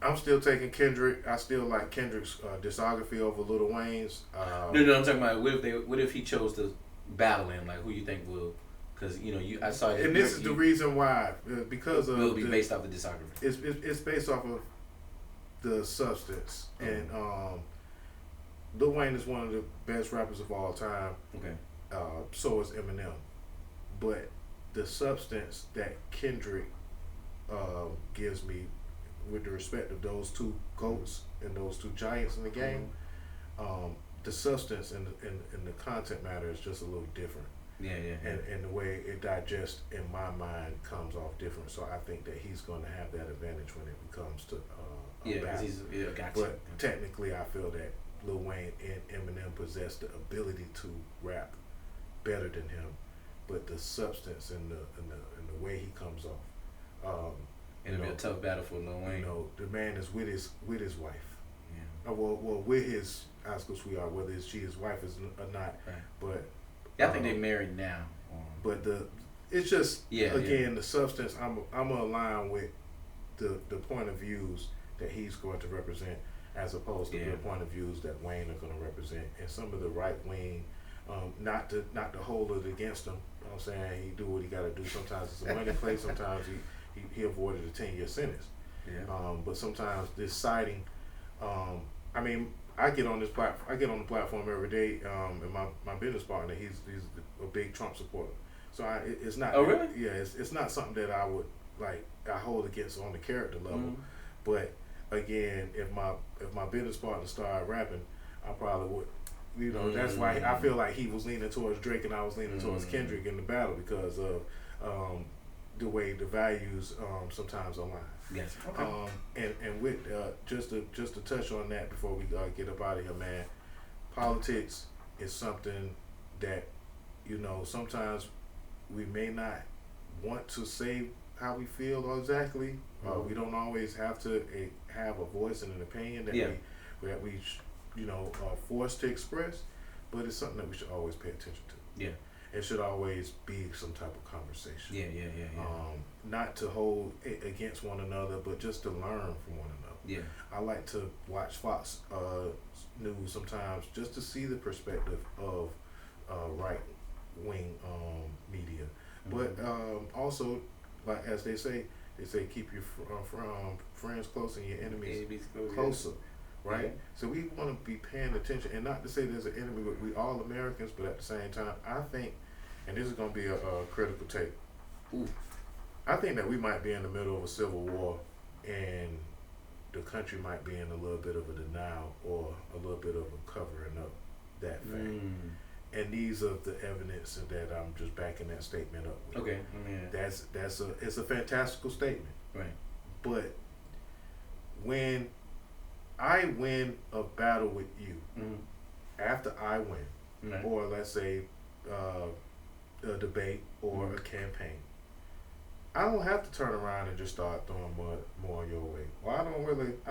I'm still taking Kendrick. I still like Kendrick's discography over Lil Wayne's. No, I'm talking about what if he chose to battle him? Like who you think will? Because you know I saw that. And this is the reason why because will be based off the discography. It's based off of the substance and Lil Wayne is one of the best rappers of all time. Okay. So is Eminem, but the substance that Kendrick gives me, with the respect of those two goats and those two giants in the game, the substance and the content matter is just a little different. Yeah. And the way it digests in my mind comes off different. So I think that he's going to have that advantage when it comes to battle. Gotcha. But technically, I feel that Lil Wayne and Eminem possess the ability to rap better than him, but the substance and the way he comes off. It'll be a tough battle for Lil Wayne. You know, the man is with his wife. Yeah. Well, with his high school sweetheart, whether she his wife is or not. Right. But I think they're married now. But it's just the substance. I'm gonna align with the point of views that he's going to represent, as opposed to the point of views that Wayne are going to represent, and some of the right wing. Not to hold it against him. You know what I'm saying? He do what he got to do. Sometimes it's a money play. Sometimes he avoided a 10-year sentence. Yeah. But sometimes this siding. I mean, I get on this platform. I get on the platform every day. And my business partner, he's a big Trump supporter. So it's not. Oh really? Yeah. It's not something that I would like. I hold against on the character level. But again, if my business partner started rapping, I probably would. You know, that's why I feel like he was leaning towards Drake and I was leaning towards Kendrick in the battle because of the way the values sometimes align. Yes. Okay. And with just to touch on that before we get up out of here, man. Politics is something that, you know, sometimes we may not want to say how we feel exactly. We don't always have to have a voice and an opinion that we you know, are forced to express, but it's something that we should always pay attention to. Yeah. it should always be some type of conversation. Yeah. Not to hold it against one another, but just to learn from one another. Yeah. I like to watch Fox News sometimes just to see the perspective of right wing media, but also, like as they say keep your friends close and your enemies closer. Right? Yeah. So we want to be paying attention, and not to say there's an enemy, but we all Americans, but at the same time, I think, and this is going to be a critical take, I think that we might be in the middle of a civil war, and the country might be in a little bit of a denial or a little bit of a covering up that fact. And these are the evidence that I'm just backing that statement up with. Okay. It's a fantastical statement. Right. But when I win a battle with you, after I win, or let's say a debate or a campaign, I don't have to turn around and just start throwing more your way. Well, I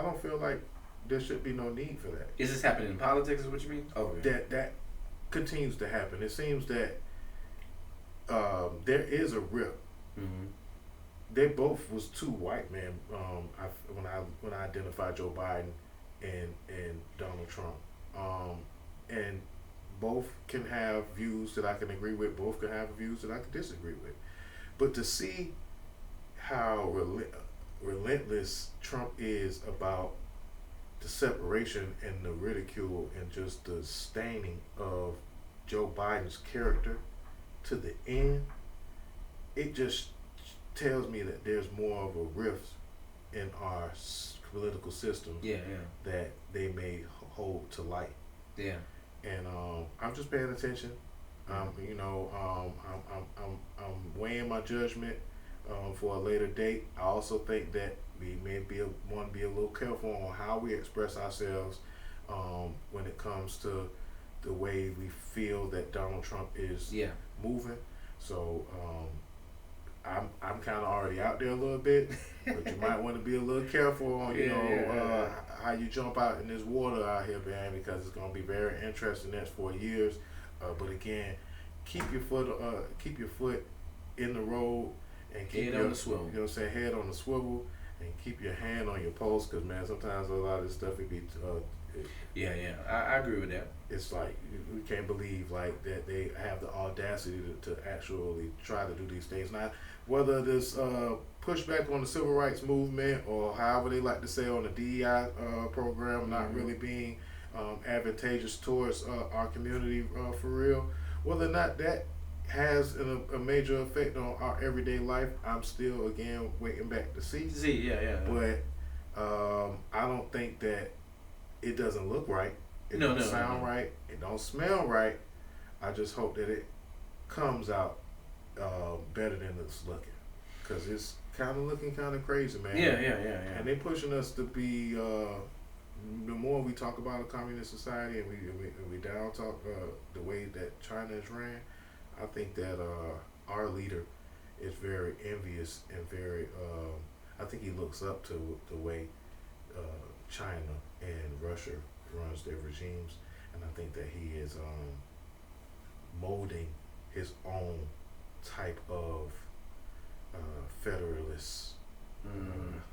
don't feel like there should be no need for that. Is this happening in politics, is what you mean? Okay. That continues to happen. It seems that there is a rip. They both was two white men when I identified Joe Biden and Donald Trump, and both can have views that I can agree with, both can have views that I can disagree with, but to see how relentless Trump is about the separation and the ridicule and just the staining of Joe Biden's character to the end, it just tells me that there's more of a rift in our political system that they may hold to light. Yeah. And I'm just paying attention. I'm weighing my judgment for a later date. I also think that we may want to be a little careful on how we express ourselves when it comes to the way we feel that Donald Trump is moving. So I'm kind of already out there a little bit, but you might want to be a little careful on how you jump out in this water out here, man, because it's going to be very interesting next 4 years. But again, keep your foot in the road and keep head on the swivel. You know what I'm saying? Head on the swivel, and keep your hand on your pulse, because man, sometimes a lot of this stuff it be. I agree with that. It's like we can't believe like that they have the audacity to actually try to do these things. Now, whether this pushback on the civil rights movement or however they like to say on the DEI program not really being advantageous towards our community for real, whether or not that has a major effect on our everyday life, I'm still again waiting back to see. But I don't think that it doesn't look right. It don't sound right. It don't smell right. I just hope that it comes out better than it's looking, because it's kind of looking kind of crazy, man. And they pushing us to be. The more we talk about a communist society and we down talk the way that China is ran, I think that our leader is very envious and very. I think he looks up to the way China and Russia runs their regimes, and I think that he is molding his own type of federalist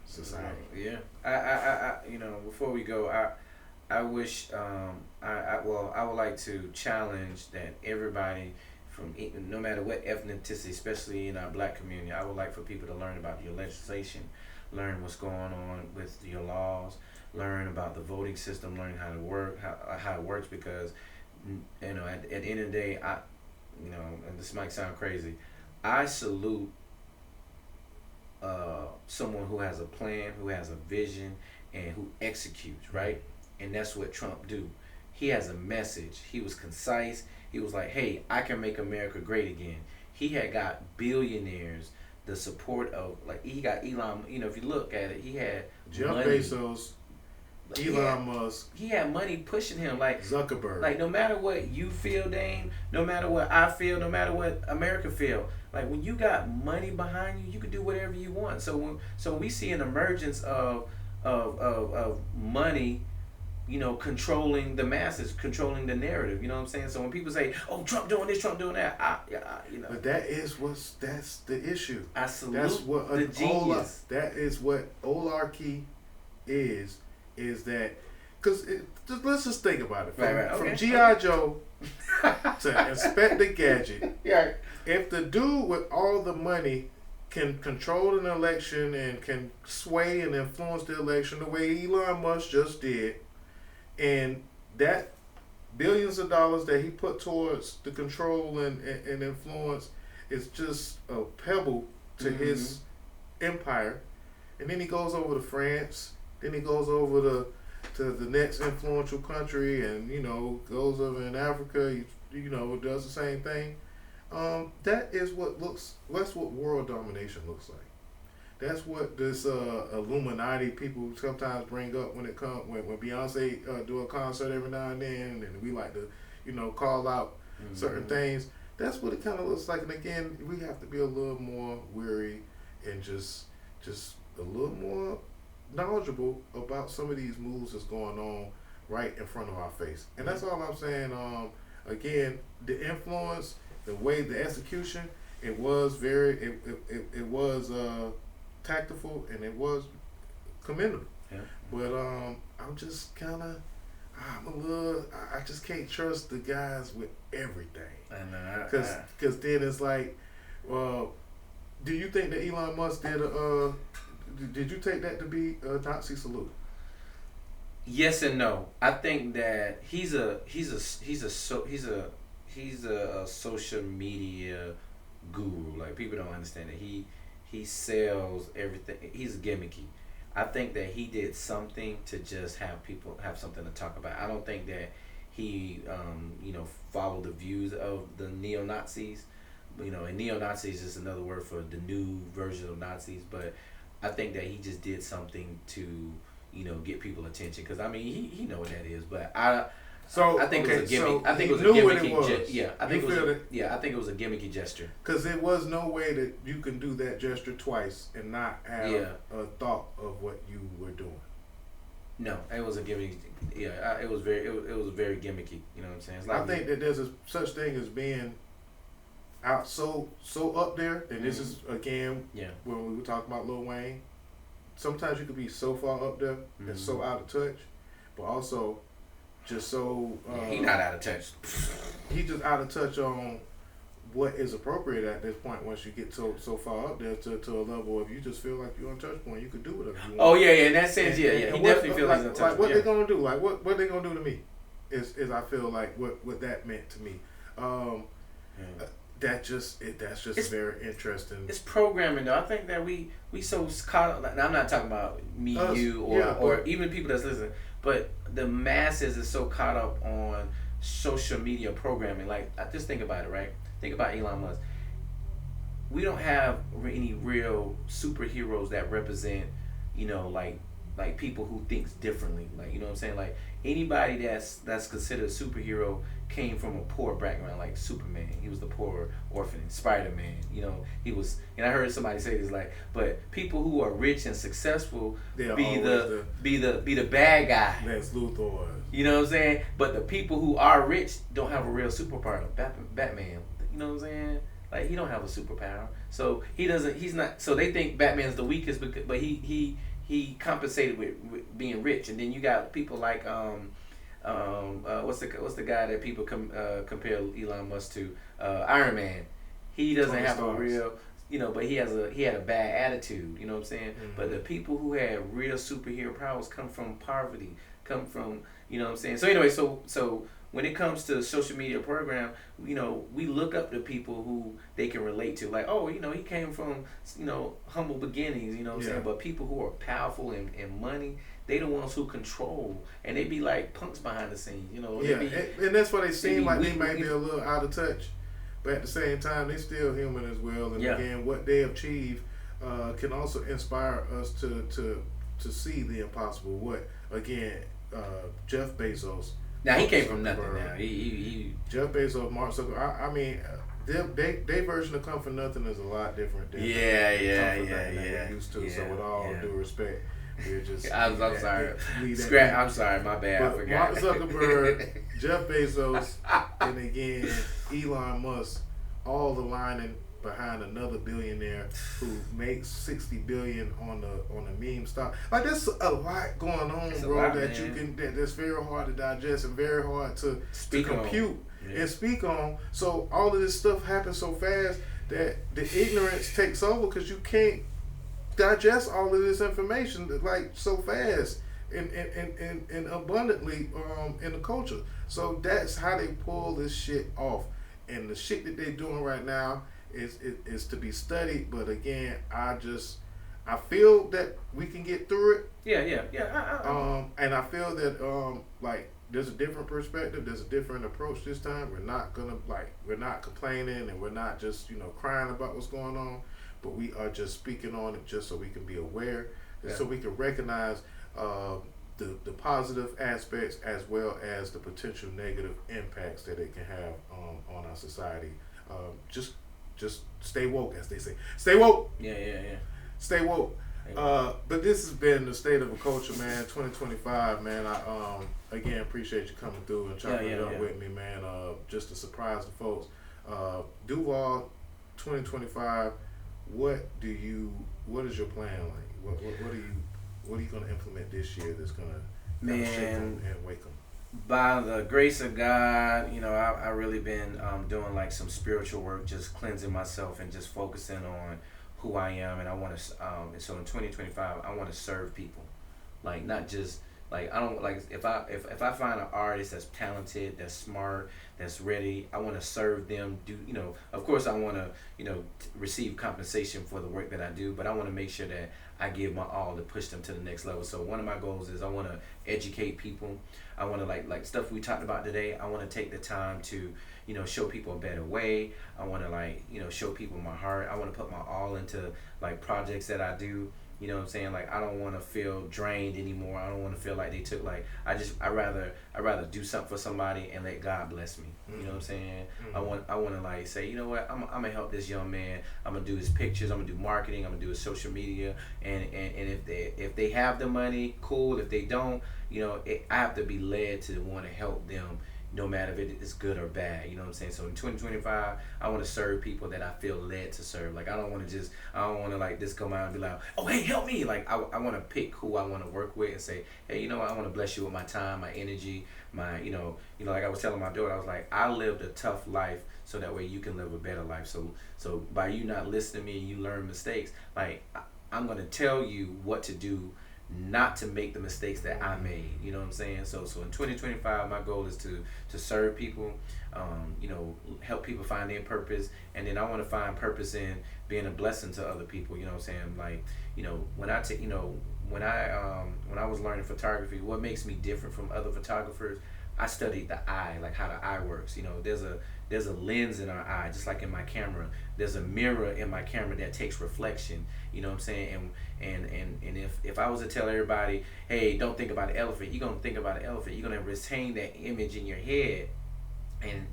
society. I before we go, I wish I would like to challenge that everybody from no matter what ethnicity, especially in our black community, I would like for people to learn about your legislation, learn what's going on with your laws, learn about the voting system, learn how it works, because at the end of the day, and this might sound crazy, I salute someone who has a plan, who has a vision, and who executes, right? And that's what Trump do. He has a message. He was concise. He was like, hey, I can make America great again. He had got billionaires, the support of, like, he got Elon, if you look at it, he had Jeff money. Bezos, Elon Musk. He had money pushing him, like Zuckerberg. Like, no matter what you feel, Dame, no matter what I feel, no matter what America feel, like, when you got money behind you, you can do whatever you want. So when we see an emergence of money controlling the masses, controlling the narrative. You know what I'm saying? So when people say, "Oh, Trump doing this, Trump doing that," But that's the issue. I salute That's what the genius. that is what oligarchy is that because let's just think about it from G.I. Joe to Inspector Gadget. Yeah. If the dude with all the money can control an election and can sway and influence the election the way Elon Musk just did, and that billions of dollars that he put towards the control and influence is just a pebble to his empire, and then he goes over to France, then he goes over to the next influential country, and goes over in Africa, does the same thing. That's what world domination looks like. That's what this Illuminati people sometimes bring up when Beyonce do a concert every now and then, and we like to call out certain things. That's what it kind of looks like. And again, we have to be a little more wary and just a little more knowledgeable about some of these moves that's going on right in front of our face. And that's all I'm saying. Again, the influence, the way, the execution, it was it was tactful, and it was commendable. Yeah. But I'm just I just can't trust the guys with everything. Because then it's like, do you think that Elon Musk did you take that to be a Nazi salute? Yes and no. I think that he's a social media guru. Like, people don't understand that he sells everything. He's gimmicky. I think that he did something to just have people have something to talk about. I don't think that he followed the views of the neo-Nazis. And neo-Nazis is another word for the new version of Nazis. But I think that he just did something to get people attention. Because he know what that is. But I think it was a gimmick. I think it was a gimmicky. I think it was a gimmicky gesture. Because there was no way that you can do that gesture twice and not have a thought of what you were doing. No, it was a gimmicky. Yeah, it was very gimmicky. You know what I'm saying? It's like, I think that there's a such thing as being out so up there, and this is again when we were talking about Lil Wayne. Sometimes you could be so far up there and so out of touch, but also just so he not out of touch. He just out of touch on what is appropriate at this point. Once you get so far up there to a level, if you just feel like you're on touch point, you could do whatever you want. Oh yeah, in that sense, he definitely feels like he's on touch point. What they gonna do? Like what they gonna do to me? Is I feel like what that meant to me. That's just very interesting. It's programming though. I think that we so caught up. Like, now I'm not talking about me, you, or even people that's listening, but the masses is so caught up on social media programming. Like, I just think about it, right? Think about Elon Musk. We don't have any real superheroes that represent, like people who thinks differently. Like, you know what I'm saying? Like, anybody that's considered a superhero came from a poor background, like Superman. He was the poor orphan. Spider-Man, he was. And I heard somebody say this, like, but people who are rich and successful be the bad guy. Lex Luthor. You know what I'm saying? But the people who are rich don't have a real superpower. Batman. You know what I'm saying? Like, he don't have a superpower. So he doesn't. He's not. So they think Batman's the weakest, but he compensated with being rich. And then you got people like what's the guy that people compare Elon Musk to? Iron Man. He doesn't have a real, but he had a bad attitude. You know what I'm saying? Mm-hmm. But the people who had real superhero powers come from poverty, come from, you know what I'm saying? So anyway, so when it comes to social media program, we look up to people who they can relate to. Like, oh, he came from, humble beginnings, you know what I'm saying? But people who are powerful and money, they the ones who control, and they be like punks behind the scenes, and that's why they seem like they might be a little out of touch, but at the same time, they still human as well. And again, what they achieve can also inspire us to see the impossible. What again, Jeff Bezos. Now he came from nothing. Now he Jeff Bezos, Mark Zuckerberg. Their version of come from nothing is a lot different than yeah. we're used to. So with all due respect. we'll just. I'm sorry. I'm sorry. My bad. I But forgot. Mark Zuckerberg, Jeff Bezos, and again Elon Musk, all aligning behind another billionaire who makes $60 billion on the meme stock. Like there's a lot going on, bro. That's very hard to digest and very hard to compute and speak on. So all of this stuff happens so fast that the ignorance takes over because you can't digest all of this information like so fast and abundantly in the culture. So that's how they pull this shit off. And the shit that they're doing right now is to be studied. But again, I feel that we can get through it. Yeah. And I feel that like there's a different perspective. There's a different approach this time. We're not complaining and we're not just crying about what's going on, but we are just speaking on it just so we can be aware and so we can recognize the positive aspects as well as the potential negative impacts that it can have on our society. Just stay woke, as they say. Stay woke. Yeah. Stay woke. But this has been the State of a Culture, man. 2025, man. I again appreciate you coming through and chopping it up with me, man. Just to surprise the folks. Duval, 2025. What is your plan like? What are you gonna implement this year that's gonna shake them and wake them? By the grace of God, I really been doing like some spiritual work, just cleansing myself and just focusing on who I am, and I want to. So in 2025, I want to serve people, like not just like I don't like if I find an artist that's talented, that's smart, that's ready, I want to serve them. Of course, I want to receive compensation for the work that I do, but I want to make sure that I give my all to push them to the next level. So one of my goals is I want to educate people. I want to like stuff we talked about today. I want to take the time to show people a better way. I want to show people my heart. I want to put my all into like projects that I do. You know what I'm saying? Like I don't want to feel drained anymore. I don't want to feel like they took I rather do something for somebody and let God bless me. You know what I'm saying? I want to like say, you know what? I'm gonna help this young man. I'm gonna do his pictures. I'm gonna do marketing. I'm gonna do his social media. And if they have the money, cool. If they don't, I have to be led to want to help them, no matter if it is good or bad. You know what I'm saying? So in 2025, I want to serve people that I feel led to serve. Like I don't want to like just come out and be like, oh hey, help me. Like I want to pick who I want to work with and say, hey, I want to bless you with my time, my energy, my like I was telling my daughter, I was like, I lived a tough life so that way you can live a better life. So by you not listening to me, you learn mistakes. Like I'm gonna tell you what to do, not to make the mistakes that I made. You know what I'm saying? So in 2025, my goal is to serve people, help people find their purpose, and then I want to find purpose in being a blessing to other people. You know what I'm saying? Like, when I was learning photography, what makes me different from other photographers, I studied the eye, like how the eye works. There's a lens in our eye, just like in my camera. There's a mirror in my camera that takes reflection. You know what I'm saying? And if I was to tell everybody, hey, don't think about an elephant, you're gonna think about an elephant. You're gonna retain that image in your head.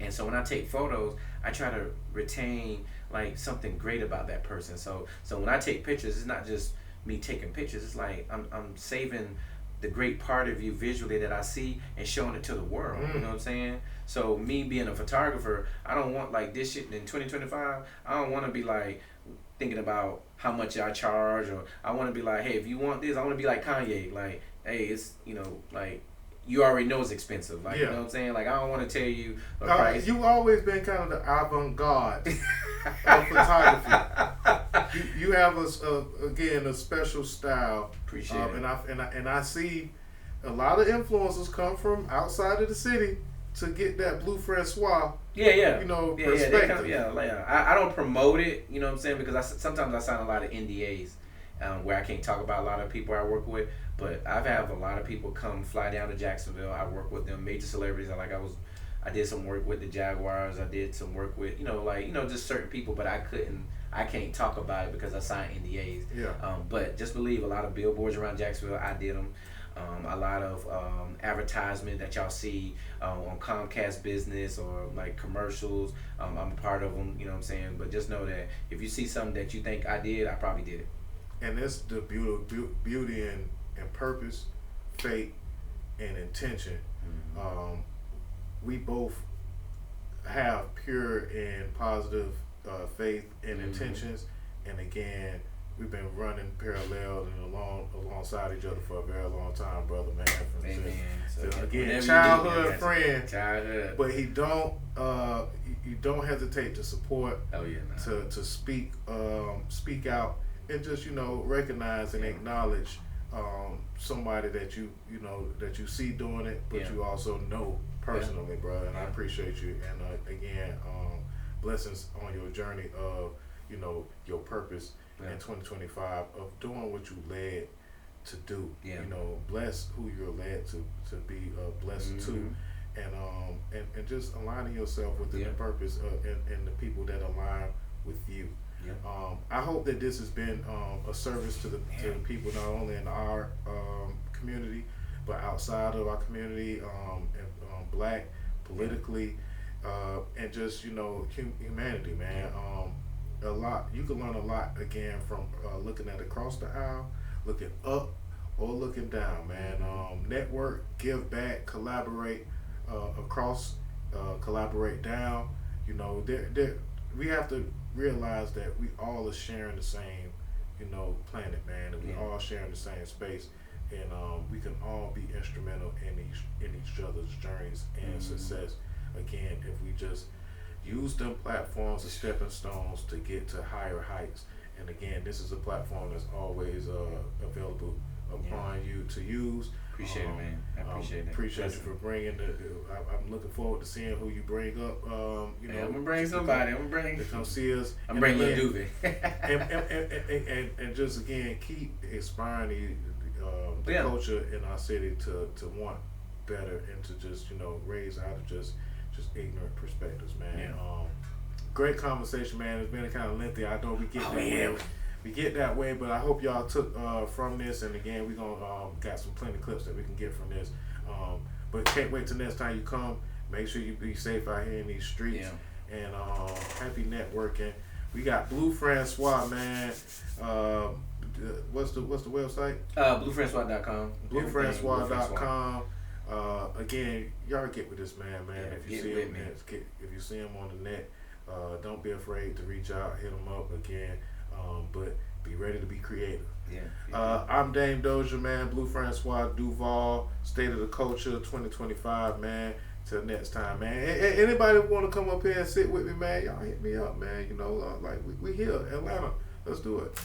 And so when I take photos, I try to retain like something great about that person. So when I take pictures, it's not just me taking pictures. It's like I'm saving the great part of you visually that I see and showing it to the world. You know what I'm saying? So me being a photographer, I don't want like this shit in 2025. I don't want to be like thinking about how much I charge, or I want to be like, hey, if you want this, I want to be like Kanye, like, hey, it's like you already know it's expensive, like you know what I'm saying? Like I don't want to tell you a price. You've always been kind of the avant-garde of photography. You have a special style. Appreciate it. And I see a lot of influencers come from outside of the city to get that blue Franswa. Perspective. I don't promote it, you know what I'm saying, because sometimes I sign a lot of NDAs where I can't talk about a lot of people I work with, but I've had a lot of people fly down to Jacksonville. I work with them, major celebrities. I did some work with the Jaguars. I did some work with just certain people, but I can't talk about it because I signed NDAs. But just believe a lot of billboards around Jacksonville, I did them. A lot of advertisement that y'all see on Comcast Business or like commercials, I'm a part of them, you know what I'm saying? But just know that if you see something that you think I did, I probably did it. And that's the beauty and purpose, faith, and intention. We both have pure and positive faith and intentions, and again, we've been running parallel and alongside each other for a very long time, brother, man. Amen. So again, childhood friend. Childhood. But he don't you don't hesitate to support. Oh yeah. No. To speak out and just recognize and acknowledge somebody that you see doing it, but you also know personally, brother. And I appreciate you. And again, blessings on your journey of your purpose in 2025 of doing what you led to do. Bless who you're led to be a blessing to, and just aligning yourself with the purpose and the people that align with you. I hope that this has been a service to the people, not only in our community, but outside of our community, and black, politically, and just humanity, man. A lot you can learn a lot again from looking at across the aisle, looking up, or looking down, man. Network, give back, collaborate across, collaborate down. We have to realize that we all are sharing the same, planet, man, and we all sharing the same space, and we can all be instrumental in each other's journeys and success. Again, if we just use them platforms as stepping stones to get to higher heights. And again, this is a platform that's always available upon you to use. Appreciate it, man. I appreciate it. Appreciate you for bringing I'm looking forward to seeing who you bring up. I'm gonna bring somebody. To come see us. I'm bringing Lil Duval. and just again keep inspiring the culture in our city to want better and to just raise out of just ignorant perspectives, man. Great conversation, man. It's been kind of lengthy. I know we get that way, but I hope y'all took from this. And again, we gonna got some plenty of clips that we can get from this. But can't wait till next time you come. Make sure you be safe out here in these streets. And happy networking. We got Blue Franswa, man. What's the website? BlueFranswa.com. BlueFranswa.com. Again, y'all get with this man. If you see him on the net, don't be afraid to reach out, hit him up again. But be ready to be creative. I'm Dame Dozha, man. Blue Franswa, Duval, State of the Culture 2025, man. Till next time, man. Anybody want to come up here and sit with me, man? Y'all hit me up, man. Like we here, Atlanta. Let's do it.